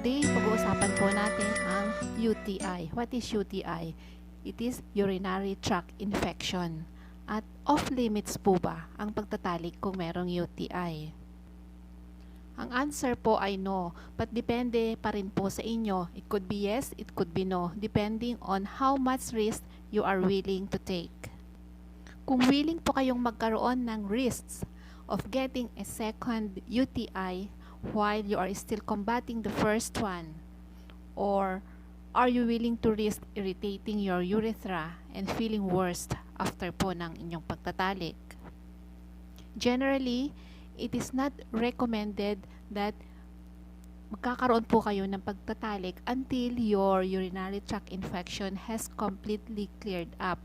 Today, pag-uusapan po natin ang UTI. What is UTI? It is urinary tract infection. At off-limits po ba ang pagtatalik kung merong UTI? Ang answer po ay no, but depende pa rin po sa inyo. It could be yes, it could be no, depending on how much risk you are willing to take. Kung willing po kayong magkaroon ng risks of getting a second UTI while you are still combating the first one, or are you willing to risk irritating your urethra and feeling worse after po ng inyong pagtatalik? Generally, it is not recommended that magkakaroon po kayo ng pagtatalik until your urinary tract infection has completely cleared up.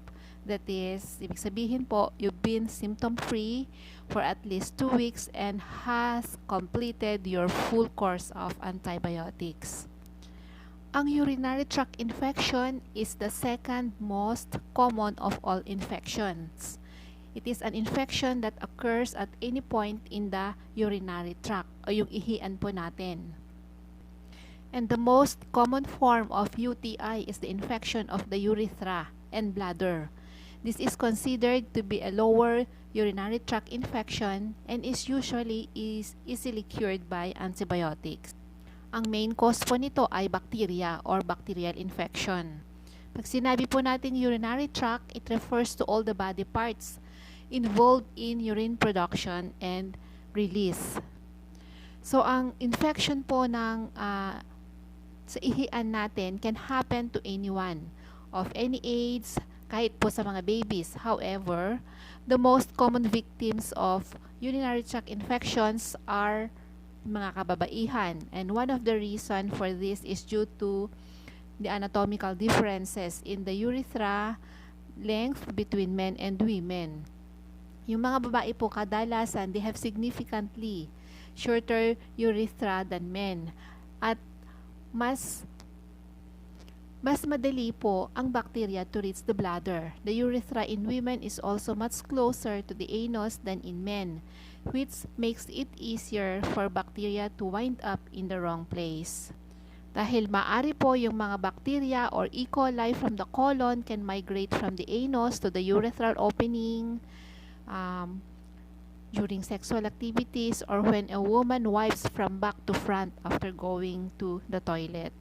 That is, ibig sabihin po, you've been symptom-free for at least 2 weeks and has completed your full course of antibiotics. Ang urinary tract infection is the second most common of all infections. It is an infection that occurs at any point in the urinary tract o yung ihian po natin. And the most common form of UTI is the infection of the urethra and bladder. This is considered to be a lower urinary tract infection and is usually easily cured by antibiotics. Ang main cause po nito ay bacteria or bacterial infection. Pag sinabi po natin urinary tract, it refers to all the body parts involved in urine production and release. So ang infection po ng sa ihian natin can happen to anyone of any age, kahit po sa mga babies. However, the most common victims of urinary tract infections are mga kababaihan. And one of the reason for this is due to the anatomical differences in the urethra length between men and women. Yung mga babae po kadalasan, they have significantly shorter urethra than men. At mas madali po ang bacteria to reach the bladder. The urethra in women is also much closer to the anus than in men, which makes it easier for bacteria to wind up in the wrong place. Dahil maaari po yung mga bacteria or E. coli from the colon can migrate from the anus to the urethral opening during sexual activities or when a woman wipes from back to front after going to the toilet.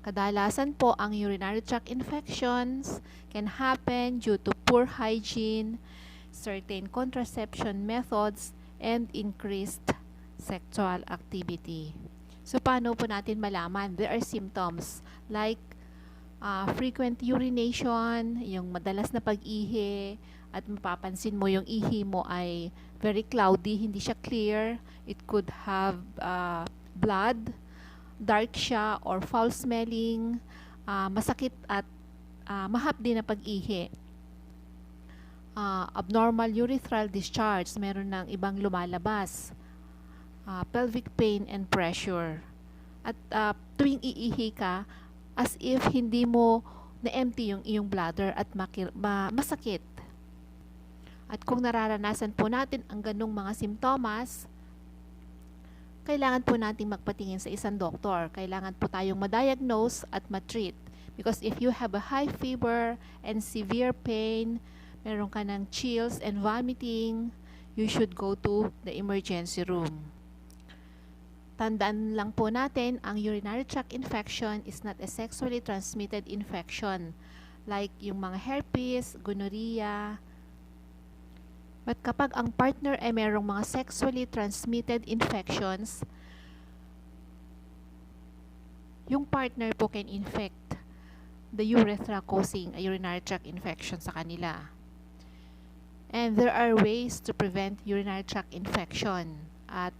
Kadalasan po ang urinary tract infections can happen due to poor hygiene, certain contraception methods, and increased sexual activity. So paano po natin malaman? There are symptoms like frequent urination, yung madalas na pag-ihi, at mapapansin mo yung ihi mo ay very cloudy, hindi siya clear. It could have blood, dark siya or foul smelling, masakit at mahapdi na pag-ihi. Abnormal urethral discharge, meron ng ibang lumalabas. Pelvic pain and pressure. At tuwing iihi ka, as if hindi mo na-empty yung iyong bladder at masakit. At kung nararanasan po natin ang ganong mga simptomas, kailangan po nating magpatingin sa isang doktor. Kailangan po tayong ma-diagnose at ma-treat. Because if you have a high fever and severe pain, meron ka ng chills and vomiting, you should go to the emergency room. Tandaan lang po natin, ang urinary tract infection is not a sexually transmitted infection like yung mga herpes, gonorrhea. But kapag ang partner ay mayroong mga sexually transmitted infections, yung partner po can infect the urethra causing a urinary tract infection sa kanila. And there are ways to prevent urinary tract infection. At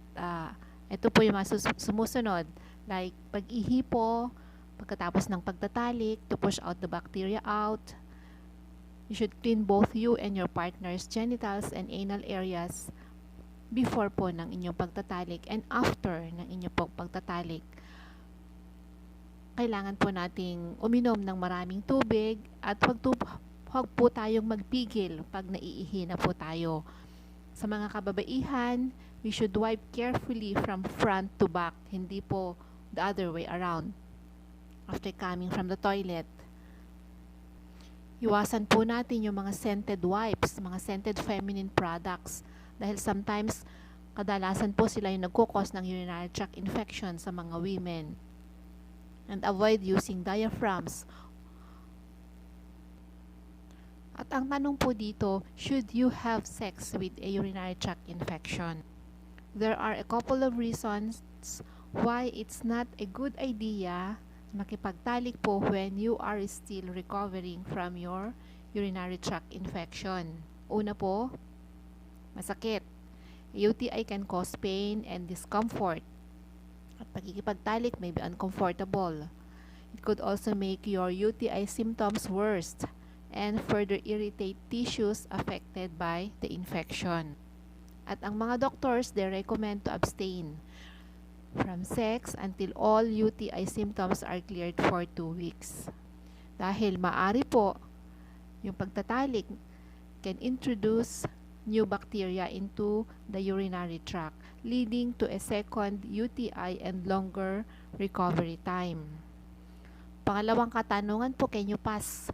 ito po yung mga sumusunod. Like pag-ihi po, pagkatapos ng pagtatalik, to push out the bacteria out. You should clean both you and your partner's genitals and anal areas before po ng inyong pagtatalik and after ng inyong pagtatalik. Kailangan po nating uminom ng maraming tubig at huwag po tayong magpigil pag naiihi na po tayo. Sa mga kababaihan, we should wipe carefully from front to back. Hindi po the other way around after coming from the toilet. Iwasan po natin yung mga scented wipes, mga scented feminine products dahil sometimes kadalasan po sila yung nagkukos ng urinary tract infection sa mga women. And avoid using diaphragms. At ang tanong po dito, should you have sex with a urinary tract infection? There are a couple of reasons why it's not a good idea makipagtalik po when you are still recovering from your urinary tract infection. Una po, masakit. UTI can cause pain and discomfort. At pagkikipagtalik may be uncomfortable. It could also make your UTI symptoms worse and further irritate tissues affected by the infection. At ang mga doctors, they recommend to abstain from sex until all UTI symptoms are cleared for 2 weeks. Dahil maari po, yung pagtatalik can introduce new bacteria into the urinary tract, leading to a second UTI and longer recovery time. Pangalawang katanungan po, can you pass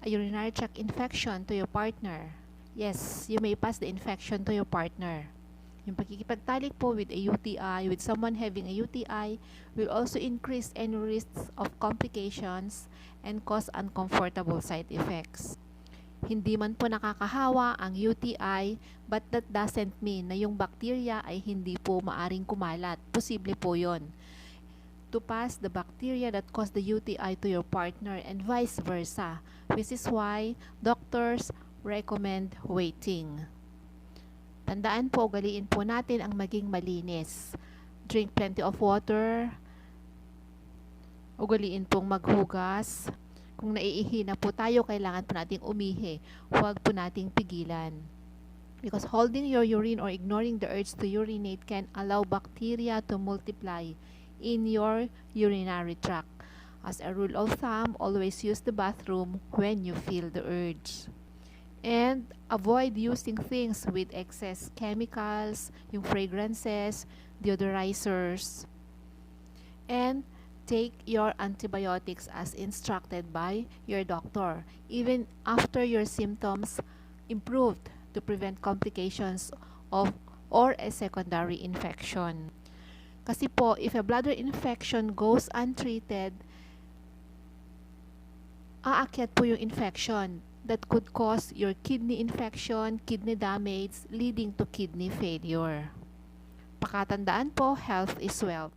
a urinary tract infection to your partner? Yes, you may pass the infection to your partner. Yung pagkikipagtalik po with a UTI, with someone having a UTI, will also increase any risks of complications and cause uncomfortable side effects. Hindi man po nakakahawa ang UTI, but that doesn't mean na yung bacteria ay hindi po maaring kumalat. Posible po yon. To pass the bacteria that caused the UTI to your partner and vice versa. This is why doctors recommend waiting. Tandaan po, ugaliin po natin ang maging malinis. Drink plenty of water. Ugaliin pong maghugas. Kung naiihi na po tayo, kailangan po nating umihi. Huwag po nating pigilan. Because holding your urine or ignoring the urge to urinate can allow bacteria to multiply in your urinary tract. As a rule of thumb, always use the bathroom when you feel the urge. And avoid using things with excess chemicals, yung fragrances, deodorizers. And take your antibiotics as instructed by your doctor, even after your symptoms improved, to prevent complications of or a secondary infection. Kasi po, if a bladder infection goes untreated, aakyat po yung infection that could cause your kidney infection, kidney damage, leading to kidney failure. Pakatandaan po, health is wealth.